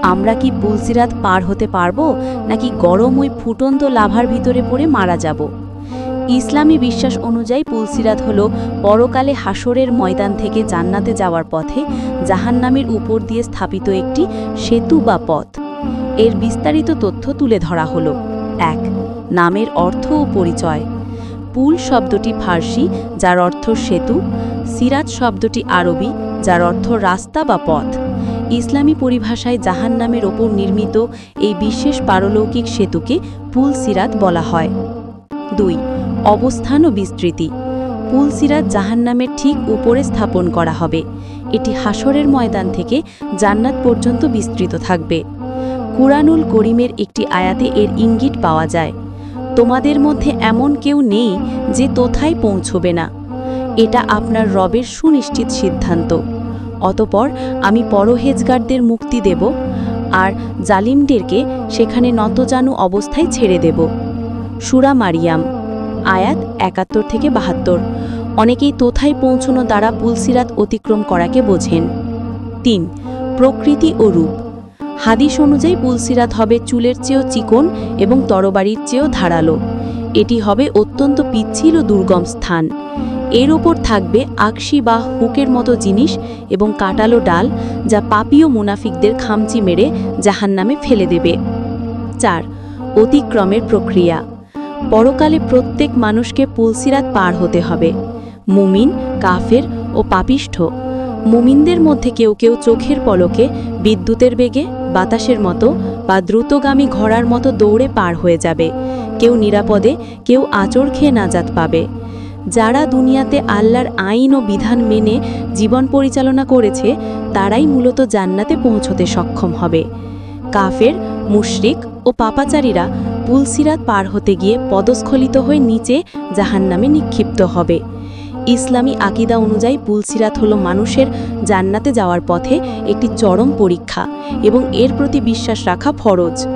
আমরা কি পুলসিরাত পার হতে পারবো, নাকি গরম ওই ফুটন্ত লাভার ভিতরে পড়ে মারা যাব? ইসলামী বিশ্বাস অনুযায়ী পুলসিরাত হল পরকালে হাসরের ময়দান থেকে জান্নাতে যাওয়ার পথে জাহান্নামের উপর দিয়ে স্থাপিত একটি সেতু বা পথ। এর বিস্তারিত তথ্য তুলে ধরা হলো। ১. নামের অর্থ ও পরিচয়। পুল শব্দটি ফার্সি, যার অর্থ সেতু। সিরাত শব্দটি আরবি, যার অর্থ রাস্তা বা পথ। ইসলামী পরিভাষায় জাহান্নামের ওপর নির্মিত এই বিশেষ পারলৌকিক সেতুকে পুল সিরাত বলা হয়। ২. অবস্থান ও বিস্তৃতি। পুল সিরাত জাহান্নামের ঠিক উপরে স্থাপন করা হবে। এটি হাসরের ময়দান থেকে জান্নাত পর্যন্ত বিস্তৃত থাকবে। কুরআনুল করিমের একটি আয়াতে এর ইঙ্গিত পাওয়া যায়। তোমাদের মধ্যে এমন কেউ নেই যে তোথায় পৌঁছবে না। এটা আপনার রবের সুনিশ্চিত সিদ্ধান্ত। অতপর আমি পরহেজগারদের মুক্তি দেব আর জালিমদেরকে সেখানে নতজানু অবস্থায় ছেড়ে দেব। সূরা মারিয়াম, আয়াত ৭১-৭২। অনেকেই তোথায় পৌঁছানো দ্বারা পুলসিরাত অতিক্রম করাকে বোঝেন। ৩. প্রকৃতি ও রূপ। হাদিস অনুযায়ী পুলসিরাত হবে চুলের চেয়েও চিকন এবং তরবারির চেয়েও ধারালো। এটি হবে অত্যন্ত পিচ্ছিল ও দুর্গম স্থান। এর ওপর থাকবে আকশি বা হুকের মতো জিনিস এবং কাটালো ডাল, যা পাপী ও মুনাফিকদের খামচি মেরে জাহান্নামে ফেলে দেবে। ৪. অতিক্রমের প্রক্রিয়া। পরকালে প্রত্যেক মানুষকে পুলসিরাত পার হতে হবে। মুমিন, কাফের ও পাপিষ্ঠ। মুমিনদের মধ্যে কেউ কেউ চোখের পলকে, বিদ্যুতের বেগে, বাতাসের মতো বা দ্রুতগামী ঘোড়ার মতো দৌড়ে পার হয়ে যাবে। কেউ নিরাপদে, কেউ আঁচড় খেয়ে নাজাত পাবে। যারা দুনিয়াতে আল্লাহর আইন ও বিধান মেনে জীবন পরিচালনা করেছে, তারাই মূলত জান্নাতে পৌঁছতে সক্ষম হবে। কাফের, মুশরিক ও পাপাচারীরা পুলসিরাত পার হতে গিয়ে পদস্খলিত হয়ে নিচে জাহান্নামে নিক্ষিপ্ত হবে। ইসলামী আকিদা অনুযায়ী পুলসিরাত হল মানুষের জান্নাতে যাওয়ার পথে একটি চরম পরীক্ষা এবং এর প্রতি বিশ্বাস রাখা ফরজ।